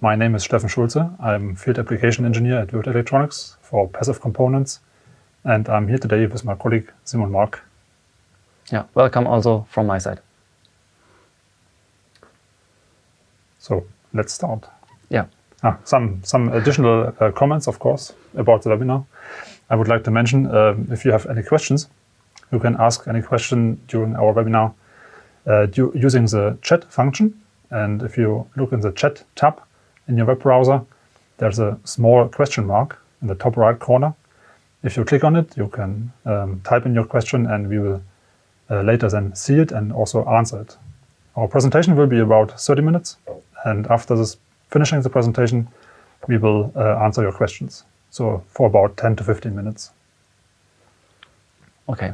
My name is Steffen Schulze. I'm Field Application Engineer at Würth Elektronik for passive components. And I'm here today with my colleague Simon Mark. Yeah, welcome also from my side. So let's start. Yeah. Some additional comments, of course, about the webinar. I would like to mention, if you have any questions, you can ask any question during our webinar using the chat function. And if you look in the chat tab in your web browser, there's a small question mark in the top right corner. If you click on it, you can type in your question and we will later then see it and also answer it. Our presentation will be about 30 minutes. And after this, finishing the presentation, we will answer your questions. So for about 10 to 15 minutes. Okay.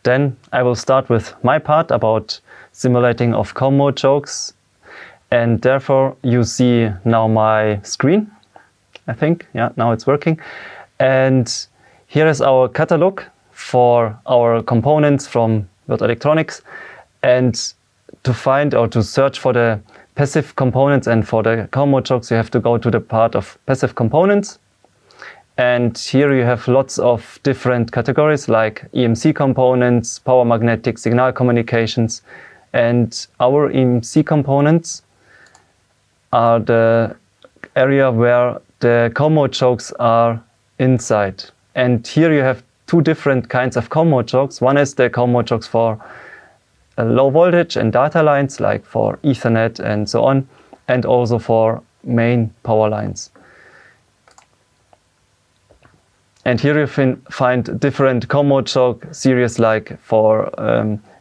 Then I will start with my part about simulating of COM mode chokes. And therefore you see now my screen, I think. Yeah, now it's working. And here is our catalog for our components from Würth Elektronik. And to find or to search for the passive components and for the COM mode chokes, you have to go to the part of passive components. And here you have lots of different categories like EMC components, power magnetic, signal communications. And our EMC components are the area where the COM mode chokes are inside. And here you have two different kinds of COM mode chokes. One is the COM mode chokes for low voltage and data lines, like for Ethernet and so on, and also for main power lines. And here you find different COM mode choke series, like for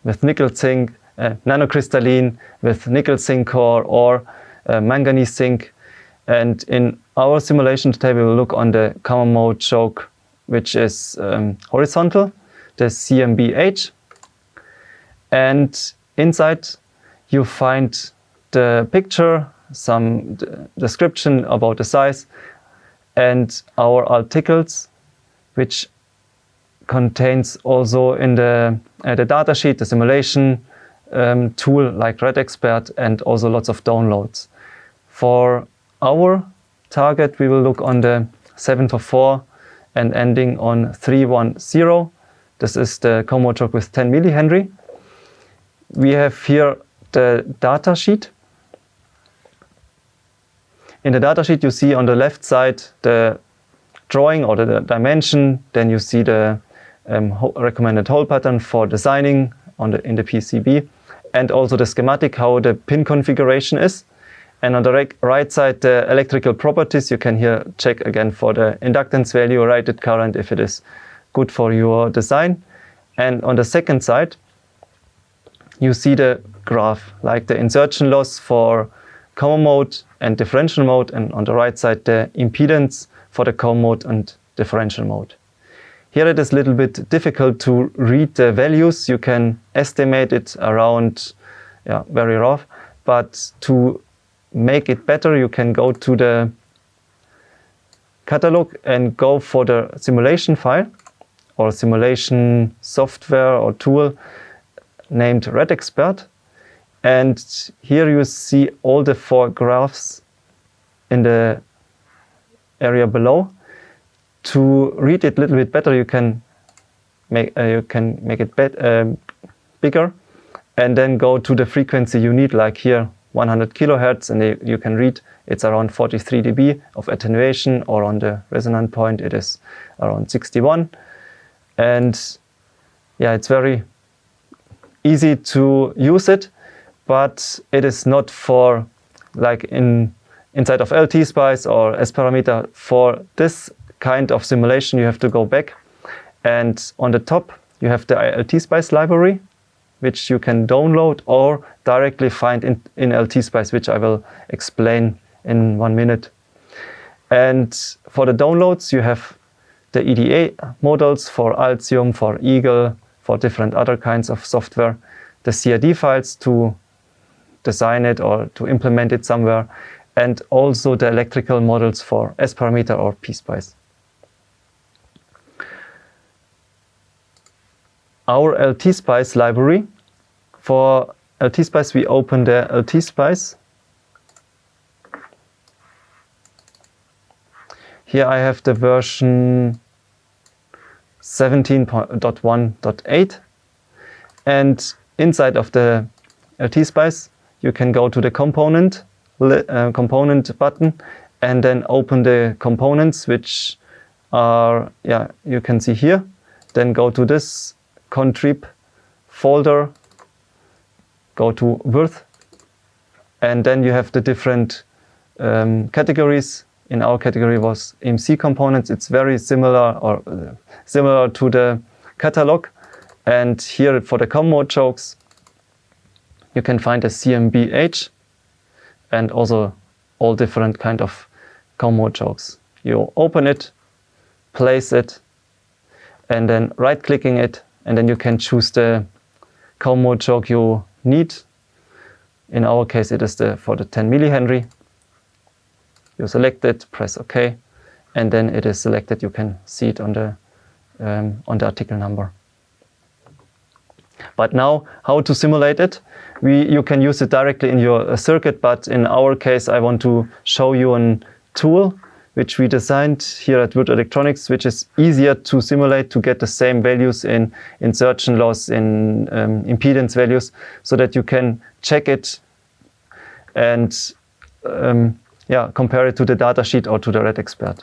with nickel zinc, nanocrystalline, with nickel zinc core, or manganese zinc. And in our simulation today we will look on the COM mode choke, which is horizontal, the CMBH. And inside you find the picture, some description about the size, and our articles, which contains also in the data sheet the simulation tool like RedExpert, and also lots of downloads. For our target, we will look on the 744 and ending on 310. This is the COM mode choke with 10 millihenry. We have here the data sheet. In the data sheet you see on the left side the drawing or the dimension, then you see the recommended hole pattern for designing in the PCB, and also the schematic, how the pin configuration is. And on the right side, the electrical properties, you can here check again for the inductance value, rated current, if it is good for your design. And on the second side, you see the graph, like the insertion loss for COM mode and differential mode, and on the right side, the impedance for the COM mode and differential mode. Here it is a little bit difficult to read the values. You can estimate it around, very rough, but to make it better, you can go to the catalog and go for the simulation file or simulation software or tool named RedExpert. And here you see all the 4 graphs in the area below. To read it a little bit better, you can make it bigger, and then go to the frequency you need, like here 100 kilohertz, and you can read it's around 43 dB of attenuation, or on the resonant point it is around 61. And yeah, it's very easy to use it, but it is not for like inside of LTspice or S-parameter. For this kind of simulation you have to go back, and on the top you have the LTspice library, which you can download or directly find in LTspice, which I will explain in 1 minute. And for the downloads you have the EDA models for Altium, for Eagle, for different other kinds of software, the CAD files to design it or to implement it somewhere, and also the electrical models for S-parameter or PSpice. Our LTspice library. For LTspice we open the LTspice Here I have the version 17.1.8, and inside of the LTspice you can go to the component button and then open the components, which are, you can see here. Then go to this contrib folder, go to Würth, and then you have the different categories. In our category was EMC components. It's very similar to the catalog. And here for the COM mode chokes, you can find a CMBH and also all different kind of COM mode chokes. You open it, place it, and then right-clicking it, and then you can choose the COM mode choke you need. In our case, it is for the 10 millihenry. You select it, press OK, and then it is selected. You can see it on the article number. But now, how to simulate it? You can use it directly in your circuit, but in our case, I want to show you a tool which we designed here at Würth Elektronik, which is easier to simulate to get the same values in insertion loss, in impedance values, so that you can check it and compare it to the datasheet or to the RedExpert.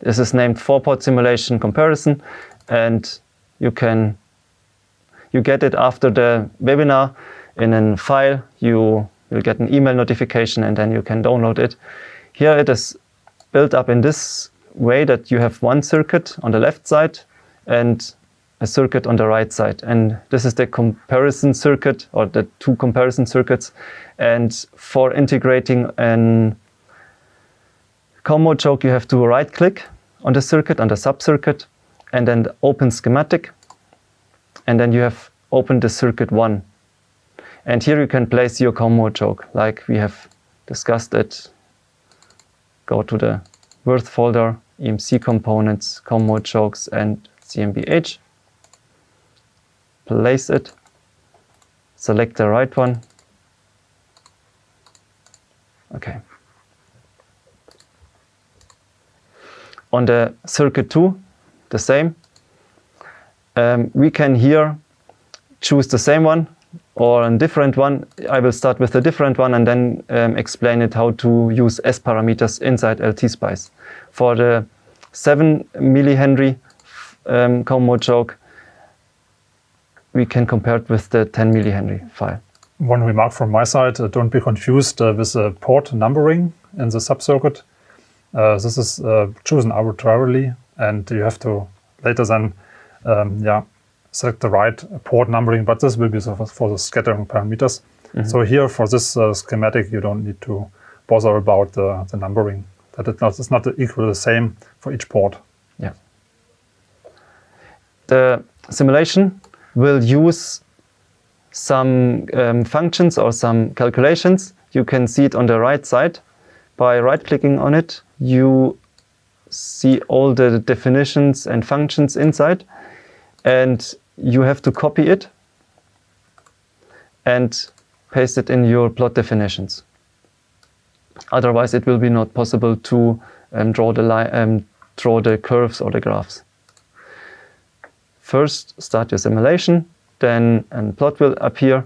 This is named 4-port simulation comparison, and you get it after the webinar in a file. You will get an email notification, and then you can download it. Here it is built up in this way that you have one circuit on the left side and a circuit on the right side. And this is the comparison circuit, or the two comparison circuits. And for integrating an COM mode choke, you have to right-click on the circuit, on the sub-circuit, and then open schematic. And then you have opened the circuit 1. And here you can place your COM mode choke, like we have discussed it. Go to the Würth folder, EMC components, COM mode chokes, and CMBH. Place it. Select the right one. Okay. On the circuit 2, the same. We can here choose the same one or a different one. I will start with a different one and then explain it how to use S parameters inside LTspice. For the 7 millihenry COM mode choke, we can compare it with the 10 millihenry file. One remark from my side, don't be confused with the port numbering in the sub-circuit. This is chosen arbitrarily, and you have to later then select the right port numbering, but this will be for the scattering parameters. Mm-hmm. So here for this schematic, you don't need to bother about the numbering. That it's not equal the same for each port. Yeah. The simulation will use some functions or some calculations. You can see it on the right side. By right-clicking on it, you see all the definitions and functions inside, and you have to copy it and paste it in your plot definitions. Otherwise, it will be not possible to draw the curves or the graphs. First, start your simulation, then a plot will appear.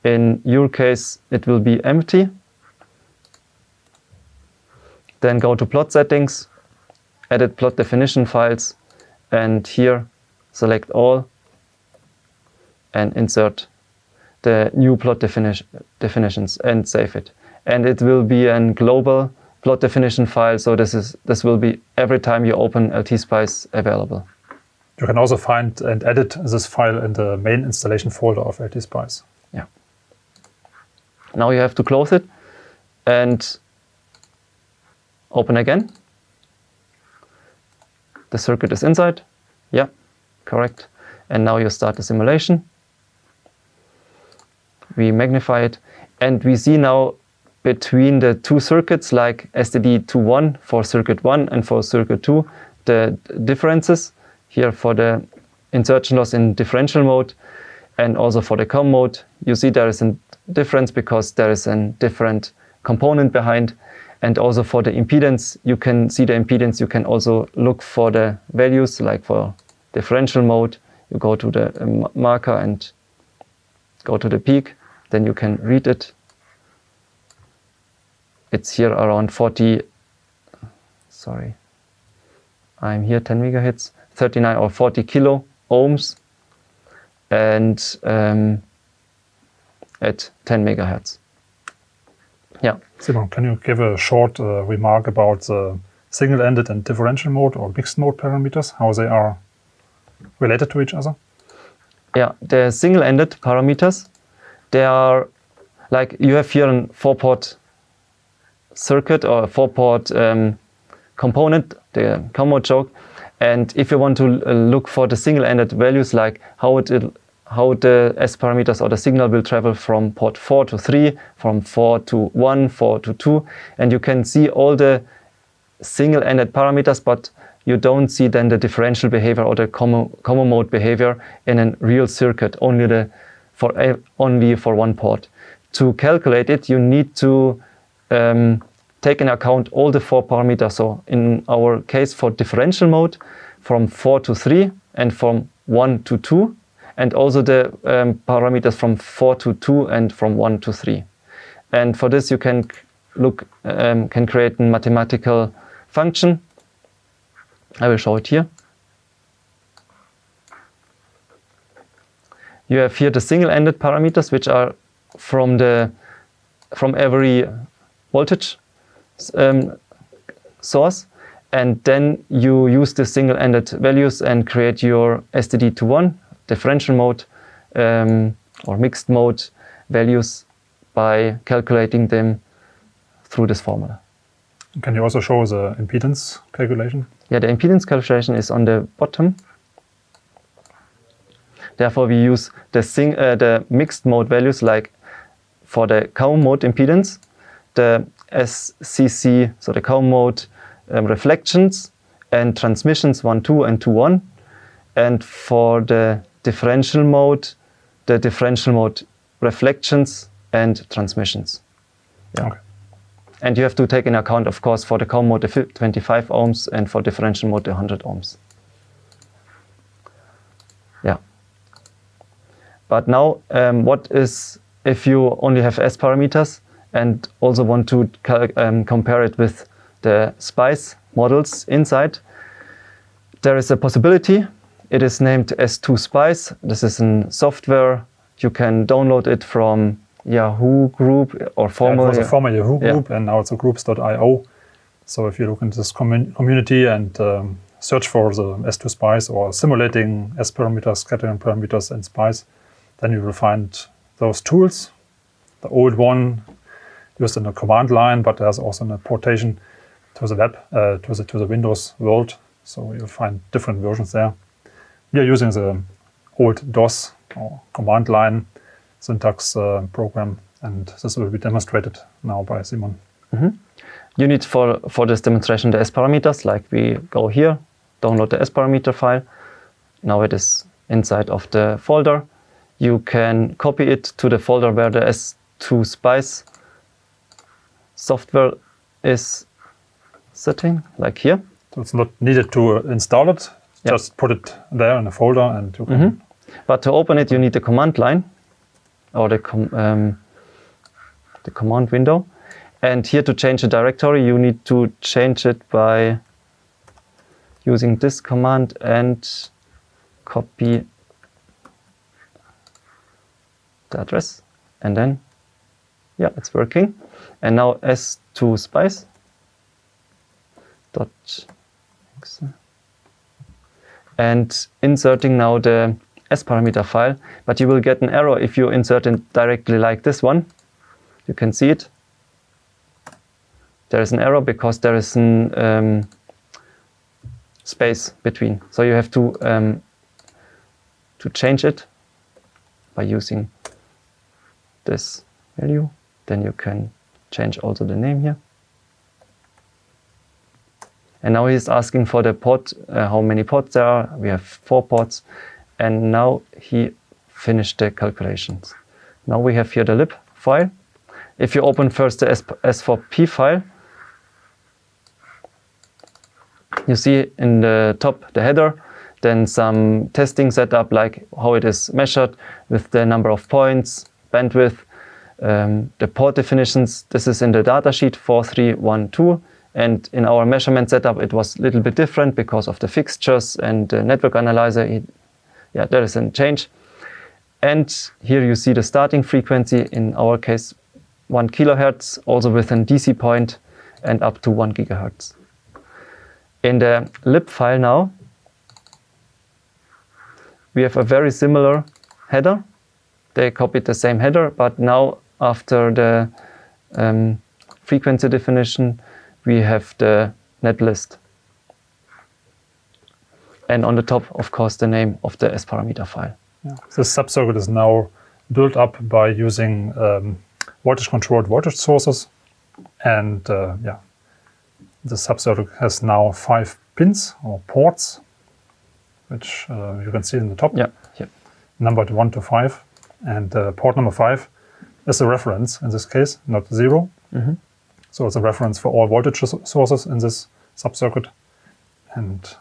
In your case, it will be empty. Then go to plot settings, edit plot definition files, and here select all and insert the new plot definitions and save it. And it will be a global plot definition file, so this will be every time you open LTspice available. You can also find and edit this file in the main installation folder of LTspice. Yeah. Now you have to close it and open again. The circuit is inside. Yeah, correct. And now you start the simulation. We magnify it, and we see now between the two circuits, like STD21 for circuit 1 and for circuit 2, the differences. Here for the insertion loss in differential mode and also for the COM mode, you see there is a difference because there is a different component behind. And also for the impedance, you can see the impedance. You can also look for the values, like for differential mode. You go to the marker and go to the peak. Then you can read it. It's here around 40. Sorry, I'm here 10 megahertz, 39 or 40 kilo ohms, and at 10 megahertz. Yeah. Simon, can you give a short remark about the single-ended and differential mode or mixed mode parameters, how they are related to each other? Yeah, the single-ended parameters, they are like you have here a 4-port circuit or a 4-port component, the common choke, and if you want to look for the single-ended values, like how the S parameters or the signal will travel from port 4 to 3, from 4 to 1, 4 to 2, and you can see all the single-ended parameters, but you don't see then the differential behavior or the common mode behavior in a real circuit, only for one port. To calculate it, you need to take into account all the 4 parameters. So in our case for differential mode, from 4 to 3 and from 1 to 2, and also the parameters from 4 to 2 and from 1 to 3. And for this you can can create a mathematical function. I will show it here. You have here the single-ended parameters, which are from every voltage source, and then you use the single-ended values and create your STD21 differential mode or mixed mode values by calculating them through this formula. Can you also show the impedance calculation? Yeah, the impedance calculation is on the bottom. Therefore, we use the mixed mode values, like for the common mode impedance, the SCC, so the common mode reflections and transmissions 1, 2 and 2, 1. And for the differential mode reflections and transmissions. Yeah. Okay. And you have to take into account, of course, for the common mode the 25 ohms and for differential mode the 100 ohms. Yeah. But now, what is if you only have S parameters and also want to compare it with the SPICE models inside? There is a possibility. It is named S2Spice. This is a software. You can download it from Yahoo Group or formerly. It was a former Yahoo Group, and now it's a groups.io. So if you look into this community and search for the S2Spice or simulating S parameters, scattering parameters, and SPICE, then you will find those tools. The old one used in the command line, but there's also an importation to the web, to the Windows world. So you'll find different versions there. We are using the old DOS or command line syntax program, and this will be demonstrated now by Simon. Mm-hmm. You need for this demonstration the S parameters, like we go here, download the S parameter file. Now it is inside of the folder. You can copy it to the folder where the S2Spice software is sitting, like here. So it's not needed to install it. Yep. Just put it there in a folder and you can... Mm-hmm. But to open it, you need the command line or the command window. And here to change the directory, you need to change it by using this command and copy the address. And then, yeah, it's working. And now S2Spice. And inserting now the S parameter file, but you will get an error if you insert it directly like this one. You can see it. There is an error because there is an space between. So you have to change it by using this value. Then you can change also the name here. And now he's asking for the port, how many ports there are. We have 4 ports. And now he finished the calculations. Now we have here the lib file. If you open first the S4P file, You see in the top the header, then some testing setup like how it is measured with the number of points, bandwidth, the port definitions. This is in the datasheet 4312, and in our measurement setup it was a little bit different because of the fixtures and the network analyzer. There is a change. And here you see the starting frequency, in our case 1 kilohertz, also with a DC point, and up to 1 gigahertz. In the lib file now, we have a very similar header. They copied the same header, but now after the frequency definition, we have the net list. And on the top, of course, the name of the S parameter file. Yeah. This subcircuit is now built up by using voltage-controlled voltage sources, and the subcircuit has now 5 pins or ports, which you can see in the top. Yeah. Numbered 1 to 5, and port number 5 is a reference in this case, not 0. So it's a reference for all voltage sources in this subcircuit, and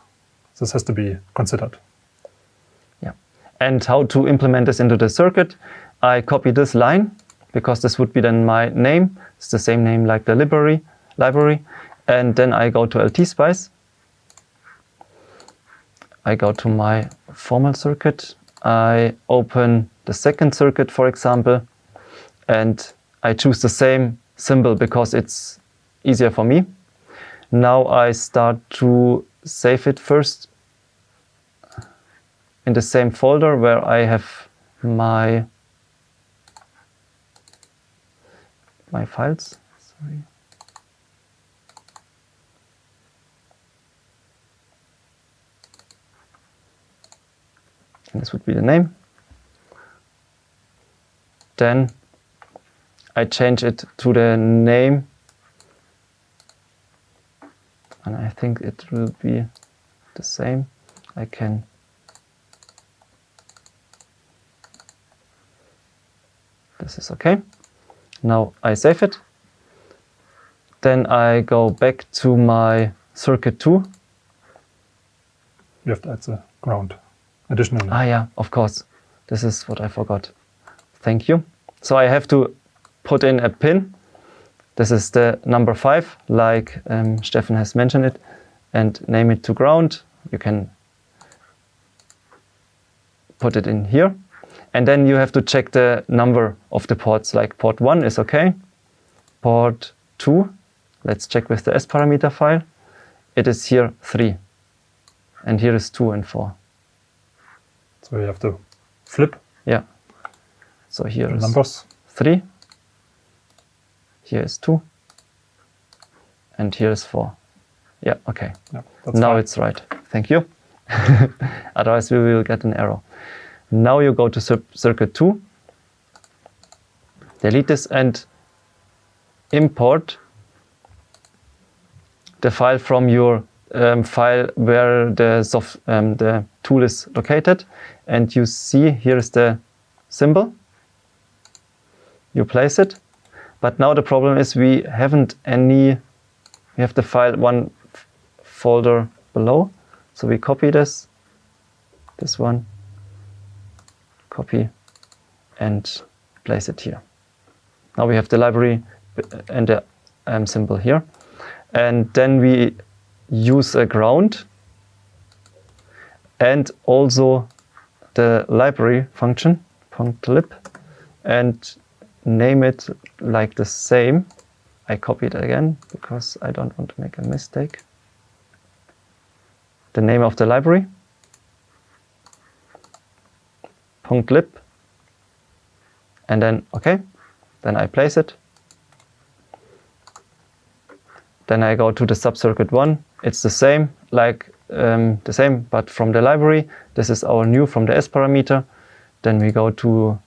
this has to be considered. And how to implement this into the circuit? I copy this line, because this would be then my name. It's the same name like the library. And then I go to LTspice. I go to my formal circuit. I open the second circuit, for example, and I choose the same symbol because it's easier for me. Now I start to save it first in the same folder where I have my files. Sorry. And this would be the name. Then I change it to the name, and I think it will be the same. This is okay. Now I save it. Then I go back to my circuit 2. You have to add the ground additionally. Yeah, of course. This is what I forgot. Thank you. So I have to put in a pin. This is the number 5, like Steffen has mentioned it, and name it to ground. You can put it in here. And then you have to check the number of the ports, like port 1 is okay. Port 2, let's check with the S parameter file. It is here 3. And here is 2 and 4. So you have to flip. Yeah. So here is numbers. 3. Here is 2. And here is 4. Yeah, okay. Yeah, now fine. It's right. Thank you. Otherwise we will get an error. Now you go to circuit 2, delete this and import the file from your file where the tool is located. And you see here is the symbol. You place it. But now the problem is we have the file one folder below. So we copy this one. Copy and place it here. Now we have the library and the symbol here. And then we use a ground and also the library function, .lib, and name it like the same. I copy it again because I don't want to make a mistake. The name of the library. .lib, and then okay, then I place it. Then I go to the subcircuit 1. It's the same, but from the library. This is our new from the S parameter. Then we go to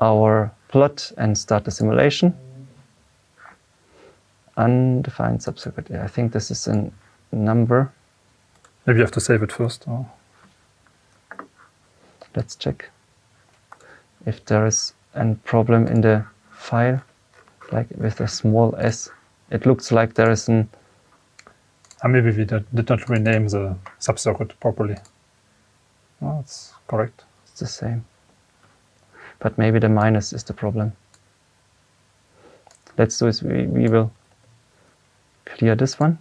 our plot and start the simulation. Undefined subcircuit. Yeah, I think this is a number. Maybe you have to save it first. Or... Let's check if there is a problem in the file, like with a small s. It looks like there is And maybe we did not rename the subcircuit properly. No, it's correct. It's the same. But maybe the minus is the problem. Let's do is we will clear this one.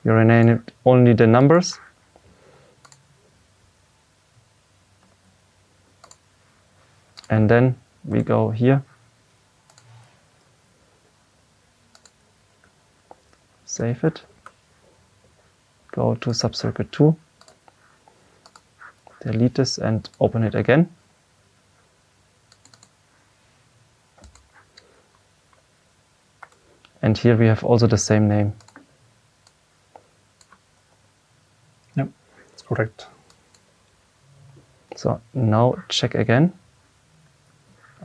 You rename it only the numbers. And then we go here. Save it. Go to subcircuit 2. Delete this and open it again. And here we have also the same name. Yep, that's correct. So now check again.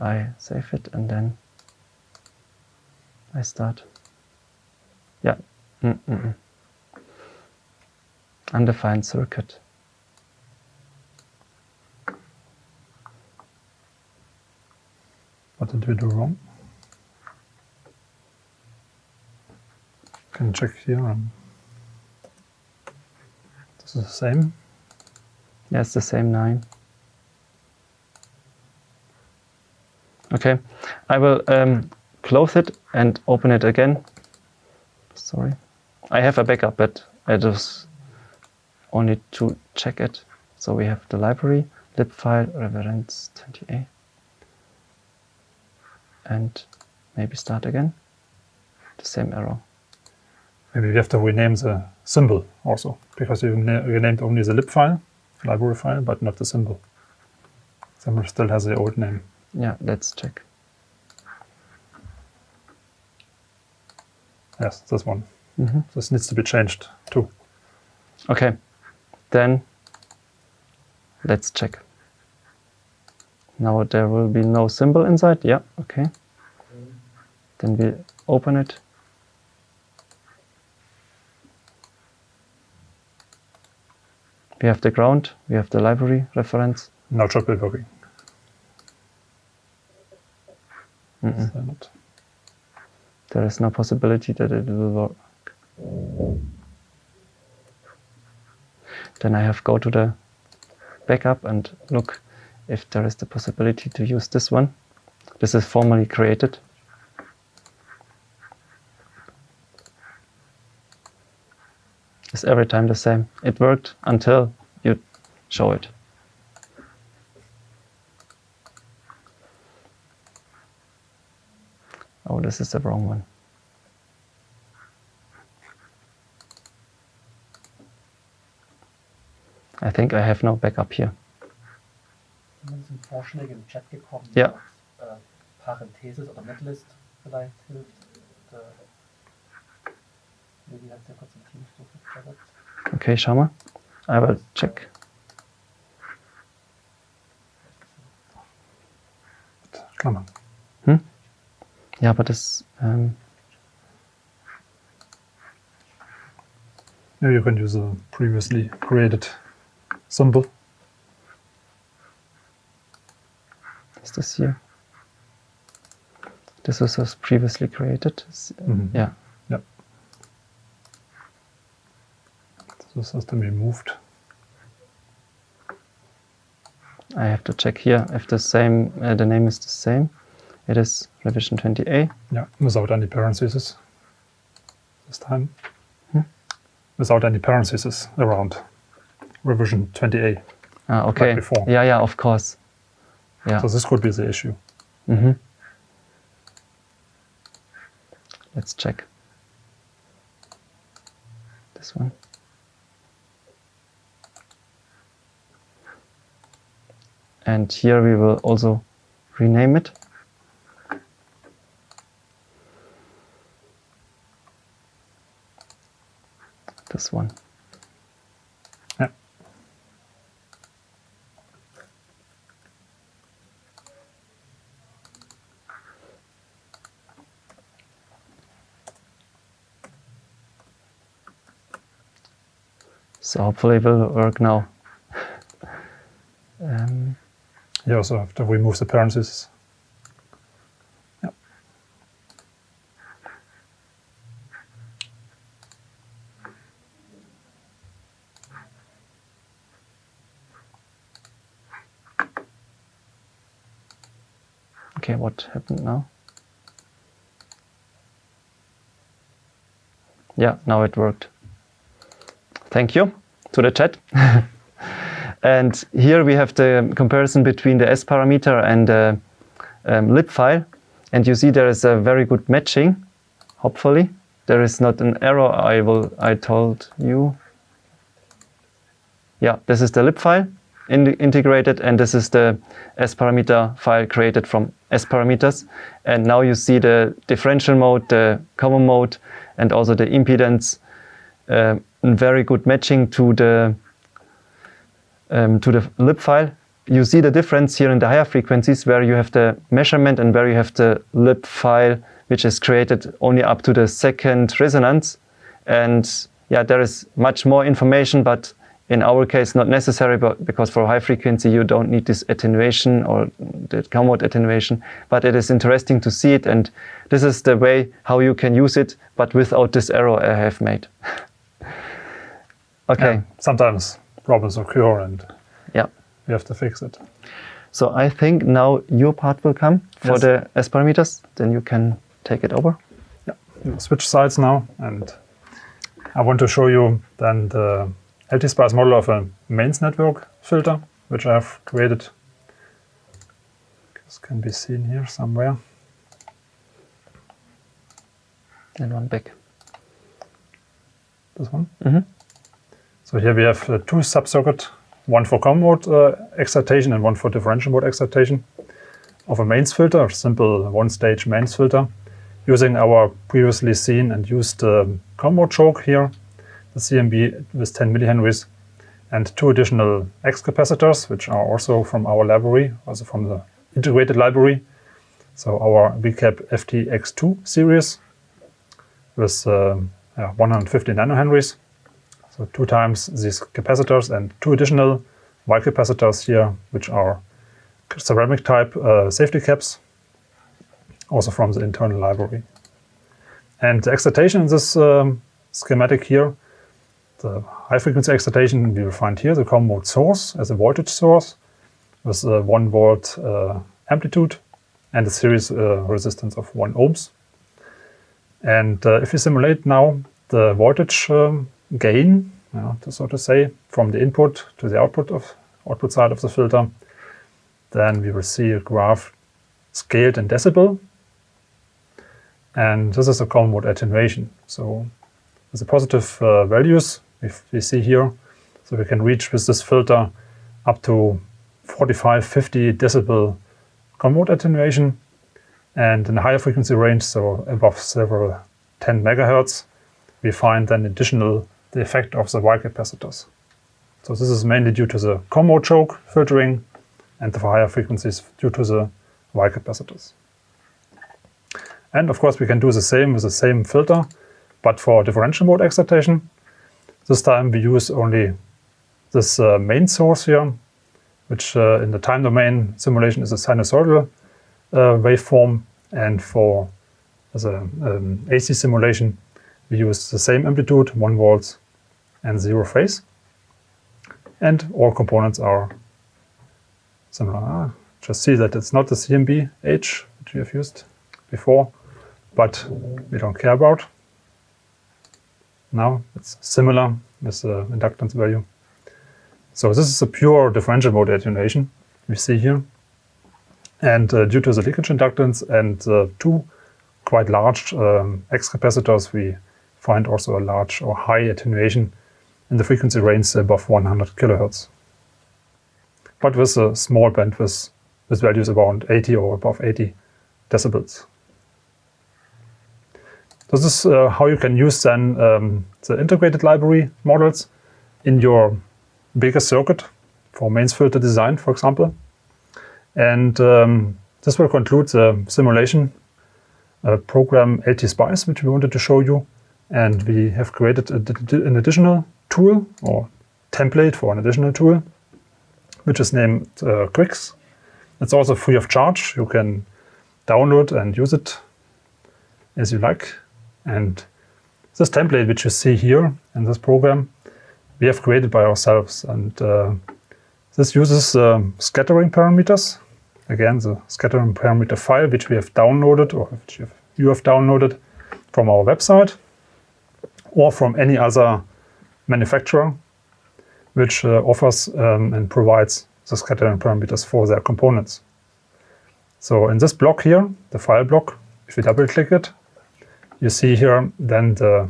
I save it and then I start. Yeah. Undefined circuit. What did we do wrong? Can check here. This is the same. Yeah, it's the same 9. Okay, I will close it and open it again. Sorry. I have a backup, but I just only to check it. So we have the library, lib file, reference 28. And maybe start again. The same error. Maybe we have to rename the symbol also, because you renamed only the lib file, library file, but not the symbol. Symbol still has the old name. Yeah, let's check. Yes, this one. This needs to be changed too. Okay, then let's check. Now there will be no symbol inside. Yeah, okay. Then we open it. We have the ground, we have the library reference. Now it should be working. There is no possibility that it will work. Then I have go to the backup and look if there is the possibility to use this one. This is formally created. It's every time the same. It worked until you show it. Oh, this is the wrong one. I think I have no backup here. Sind Vorschläge im Chat gekommen, Ja. Parenthesis oder Netlist vielleicht hilft. Lady hat ja kurz im Team versetzt. Okay, schau mal. I will check. Klammern. Ja, aber das... Maybe you can use a previously created symbol. Is this here? This was previously created. Yeah. Yep. This has to be moved. I have to check here if the same, the name is the same. It is revision 20A. Yeah, without any parentheses this time. Without any parentheses around revision 20A. Ah, okay. Like before. Yeah, of course. Yeah. So this could be the issue. Let's check this one. And here we will also rename it. This one. Yeah. So hopefully it will work now. You also have to remove the parentheses. Yeah. Okay, what happened now? Yeah, now it worked. Thank you to the chat. And here we have the comparison between the S parameter and the lib file. And you see there is a very good matching, hopefully. There is not an error I told you. Yeah, this is the lib file integrated, and this is the S parameter file created from S parameters. And now you see the differential mode, the common mode, and also the impedance, very good matching to the lib file. You see the difference here in the higher frequencies where you have the measurement and where you have the lib file, which is created only up to the second resonance. And yeah, there is much more information, but in our case not necessary, because for high frequency you don't need this attenuation or the common attenuation. But it is interesting to see it, and this is the way how you can use it, but without this error I have made. Okay. Yeah, sometimes problems occur and yeah, we have to fix it. So I think now your part will come for Yes. the S parameters. Then you can take it over. Yeah, we'll switch sides now, and I want to show you then the LTspice model of a mains network filter, which I have created. This can be seen here somewhere. And one back. This one. Mm-hmm. So here we have two sub-circuits, one for common mode excitation and one for differential mode excitation of a mains filter, a simple one-stage mains filter, using our previously seen and used common mode choke here, the CMB with 10 millihenries, and two additional X capacitors, which are also from our library, also from the integrated library. So our VCAP FTX2 series with 150 nanohenries. So 2 times these capacitors and 2 additional Y capacitors here, which are ceramic type safety caps, also from the internal library. And the excitation in this schematic here, the high frequency excitation we will find here, the common mode source as a voltage source with 1 volt amplitude and a series resistance of 1 ohms. And if you simulate now the voltage gain, so to say, from the input to the output side of the filter, then we will see a graph scaled in decibel. And this is a common mode attenuation. So with the positive values we see here, so we can reach with this filter up to 45-50 decibel common mode attenuation. And in the higher frequency range, so above several 10 megahertz, we find then the effect of the Y capacitors. So this is mainly due to the common mode choke filtering, and the higher frequencies due to the Y capacitors. And of course we can do the same with the same filter, but for differential mode excitation. This time we use only this main source here, which in the time domain simulation is a sinusoidal waveform, and for the AC simulation we use the same amplitude, 1 volt and 0 phase, and all components are similar. Just see that it's not the CMB H which we have used before, but we don't care about. Now it's similar with the inductance value. So this is a pure differential mode attenuation we see here. And due to the leakage inductance and 2 quite large X capacitors, we find also a large or high attenuation in the frequency range above 100 kilohertz. But with a small bandwidth with values around 80 or above 80 decibels. This is how you can use then the integrated library models in your bigger circuit for mains filter design, for example. And this will conclude the simulation program LTspice, which we wanted to show you. And we have created an additional tool or template for an additional tool, which is named QUCS. It's also free of charge. You can download and use it as you like. And this template, which you see here in this program, we have created by ourselves. And this uses scattering parameters again, the scattering parameter file which we have downloaded, or which you have downloaded from our website, or from any other manufacturer which offers and provides the scattering parameters for their components. So in this block here, the file block, if you double click it, you see here then the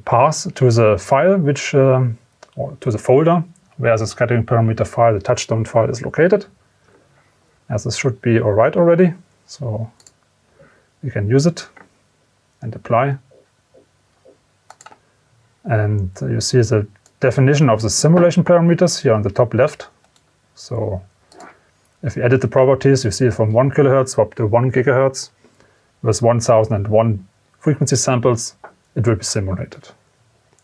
path to the file which, or to the folder where the scattering parameter file, the touchstone file, is located. As this should be all right already, so you can use it and apply. And you see the definition of the simulation parameters here on the top left. So if you edit the properties, you see from 1 kHz up to 1 GHz with 1001 frequency samples, it will be simulated.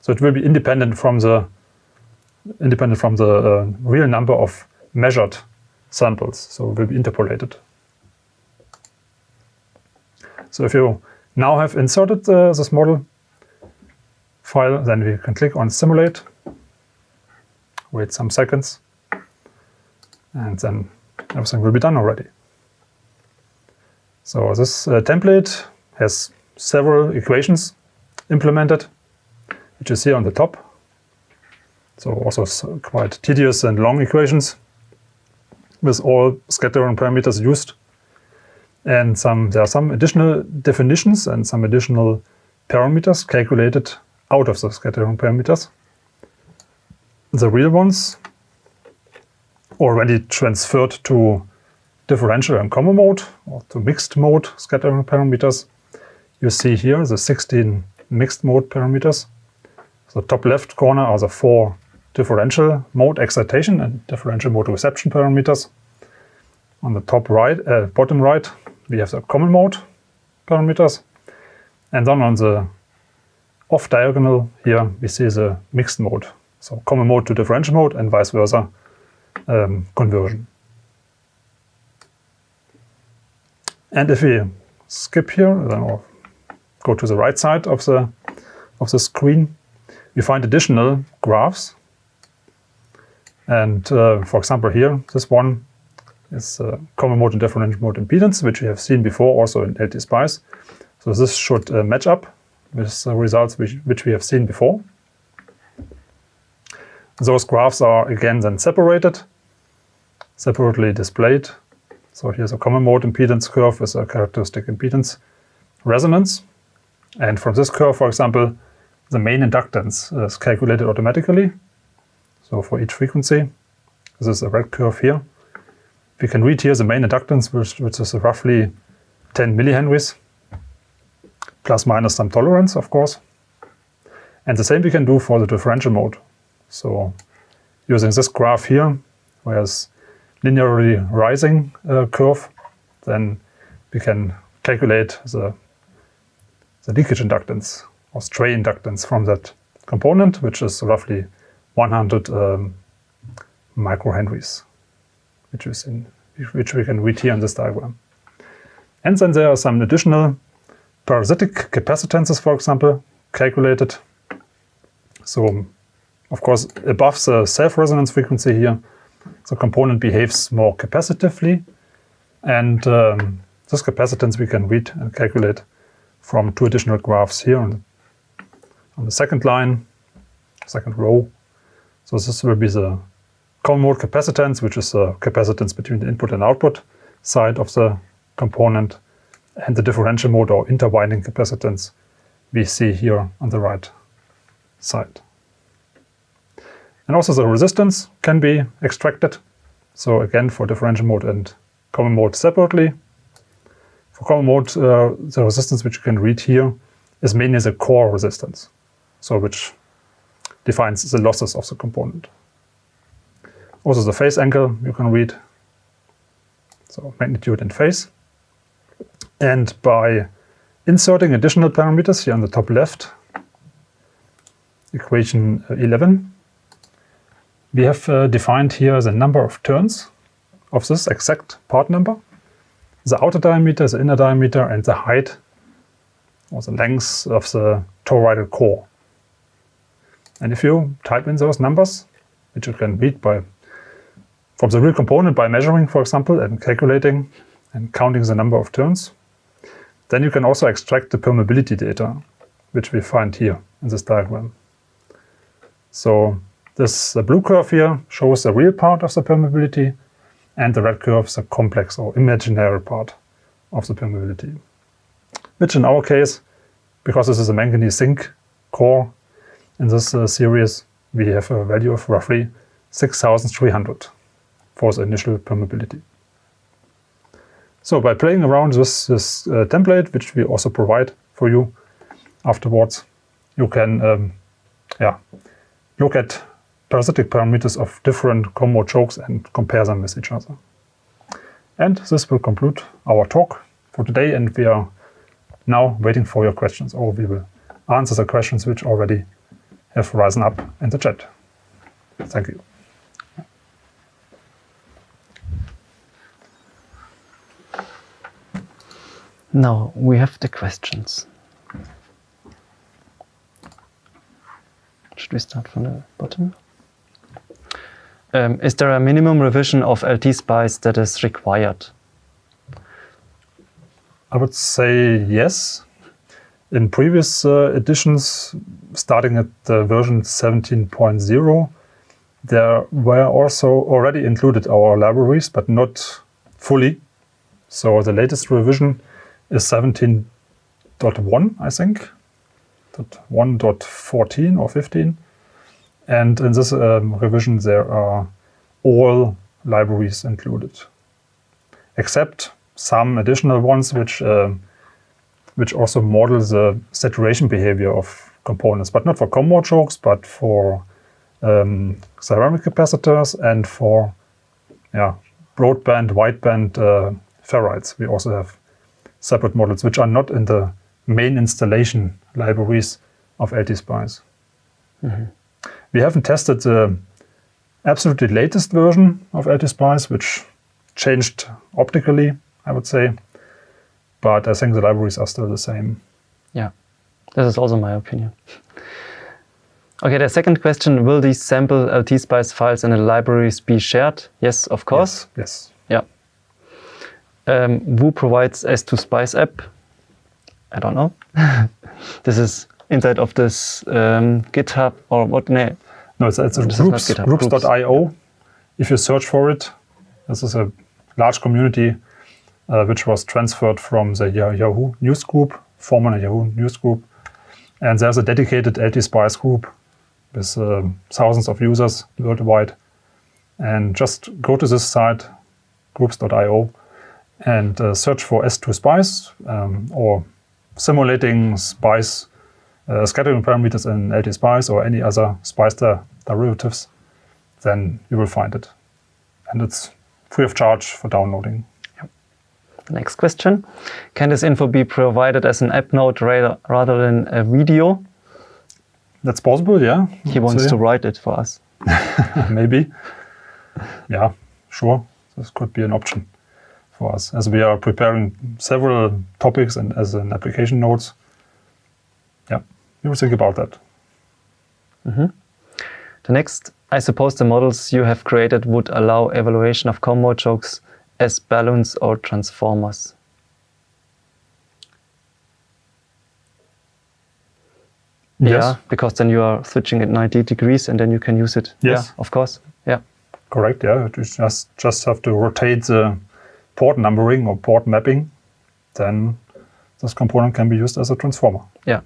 So it will be independent from the real number of measured samples. So it will be interpolated. So if you now have inserted this model file, then we can click on Simulate, wait some seconds, and then everything will be done already. So this template has several equations implemented, which you see on the top. So also quite tedious and long equations with all scattering parameters used. And there are some additional definitions and some additional parameters calculated out of the scattering parameters. The real ones already transferred to differential and common mode, or to mixed mode scattering parameters. You see here the 16 mixed mode parameters. The top left corner are the 4 differential mode excitation and differential mode reception parameters. On the top right, bottom right, we have the common mode parameters. And then on the off diagonal here, we see the mixed mode. So common mode to differential mode and vice versa conversion. And if we skip here, or go to the right side of the screen, we find additional graphs. And for example here, this one is common mode and differential mode impedance, which we have seen before also in LTspice. So this should match up with the results which we have seen before. Those graphs are again then separately displayed. So here's a common mode impedance curve with a characteristic impedance resonance. And from this curve, for example, the main inductance is calculated automatically. So for each frequency, this is a red curve here. We can read here the main inductance, which is roughly 10 millihenries, plus minus some tolerance, of course. And the same we can do for the differential mode. So using this graph here, where it's linearly rising curve, then we can calculate the leakage inductance or stray inductance from that component, which is roughly 100 microhenries, which we can read here in this diagram. And then there are some additional parasitic capacitances, for example, calculated. So, of course, above the self-resonance frequency here, the component behaves more capacitively. And this capacitance we can read and calculate from 2 additional graphs here on the second line, second row. So this will be the common mode capacitance, which is the capacitance between the input and output side of the component, and the differential mode or interwinding capacitance we see here on the right side. And also the resistance can be extracted. So again, for differential mode and common mode separately. For common mode, the resistance which you can read here is mainly the core resistance, so which defines the losses of the component. Also the phase angle you can read, so magnitude and phase. And by inserting additional parameters here on the top left, equation 11, we have defined here the number of turns of this exact part number, the outer diameter, the inner diameter, and the height or the length of the toroidal core. And if you type in those numbers, which you can read by from the real component by measuring, for example, and calculating and counting the number of turns. Then you can also extract the permeability data, which we find here in this diagram. So this blue curve here shows the real part of the permeability, and the red curve is the complex or imaginary part of the permeability, which in our case, because this is a manganese zinc core in this series, we have a value of roughly 6,300 for the initial permeability. So by playing around with this template, which we also provide for you afterwards, you can look at parasitic parameters of different combo chokes and compare them with each other. And this will conclude our talk for today, and we are now waiting for your questions, or we will answer the questions which already have risen up in the chat. Thank you. Now we have the questions. Should we start from the bottom? Is there a minimum revision of LTspice that is required? I would say yes. In previous editions, starting at the version 17.0, there were also already included our libraries, but not fully. So the latest revision is 17.1, I think, 1.14 or 15. And in this revision, there are all libraries included, except some additional ones which also model the saturation behavior of components, but not for combo chokes, but for ceramic capacitors and for broadband, wideband ferrites. We also have separate models which are not in the main installation libraries of LTspice. Mm-hmm. We haven't tested the absolutely latest version of LTspice, which changed optically, I would say, but I think the libraries are still the same. Yeah, this is also my opinion. Okay, the second question, will these sample LTspice files in the libraries be shared? Yes, of course. Yes. Yeah. Who provides S2Spice app? I don't know. This is inside of this GitHub or what? No, it's a groups.io. If you search for it, this is a large community which was transferred from the Yahoo News Group, former Yahoo News Group. And there's a dedicated LTspice group with thousands of users worldwide. And just go to this site, groups.io, and search for S2Spice or simulating spice scattering parameters in LTspice or any other spice derivatives, then you will find it. And it's free of charge for downloading. Yep. Next question. Can this info be provided as an app note rather than a video? That's possible, yeah. He wants to write it for us. Maybe. Yeah, sure. This could be an option for us, as we are preparing several topics and as an application notes. Yeah, we will think about that. Mm-hmm. The next, I suppose the models you have created would allow evaluation of combo chokes as balloons or transformers. Yes. Yeah, because then you are switching at 90 degrees and then you can use it. Yes. Yeah, of course. Yeah. Correct, yeah. You just have to rotate the port numbering or port mapping. Then this component can be used as a transformer. Yeah.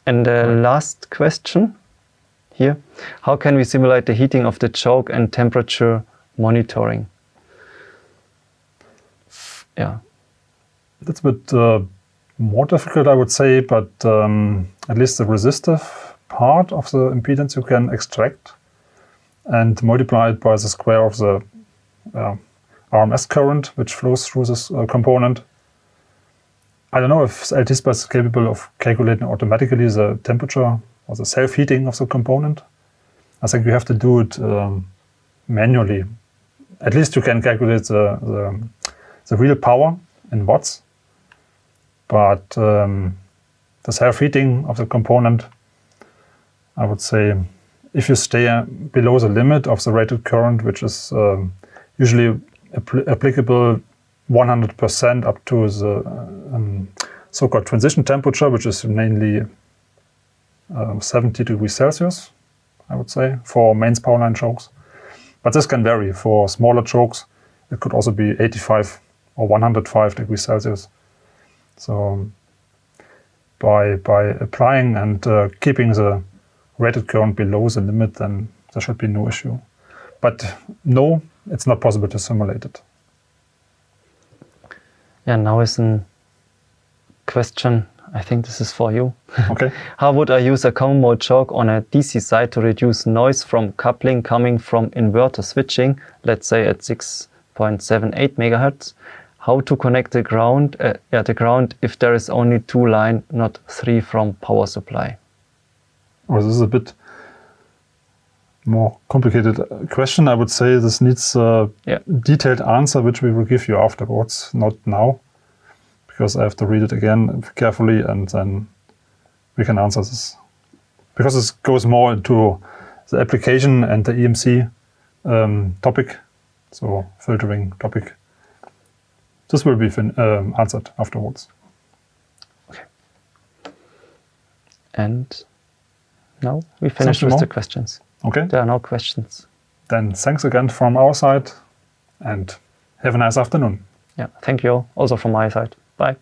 And the last question here. How can we simulate the heating of the choke and temperature monitoring? Yeah. That's a bit more difficult, I would say, but at least the resistive part of the impedance you can extract and multiply it by the square of the RMS current which flows through this component. I don't know if LTspice is capable of calculating automatically the temperature or the self-heating of the component. I think you have to do it manually. At least you can calculate the real power in watts, but the self-heating of the component, I would say, if you stay below the limit of the rated current, which is usually applicable 100% up to the so-called transition temperature, which is mainly 70 degrees Celsius, I would say, for mains power line chokes. But this can vary. For smaller chokes, it could also be 85 or 105 degrees Celsius. So by applying and keeping the rated current below the limit, then there should be no issue. But no, it's not possible to simulate it. Yeah, now is a question. I think this is for you. Okay. How would I use a common mode choke on a DC side to reduce noise from coupling coming from inverter switching, let's say at 6.78 megahertz? How to connect the ground if there is only 2 line, not 3 from power supply? Well, this is a bit more complicated question. I would say this needs a detailed answer, which we will give you afterwards, not now, because I have to read it again carefully and then we can answer this. Because this goes more into the application and the EMC topic, so filtering topic. This will be answered afterwards. Okay. And now we finish with the questions. Okay. There are no questions. Then thanks again from our side and have a nice afternoon. Yeah, thank you also from my side. Bye.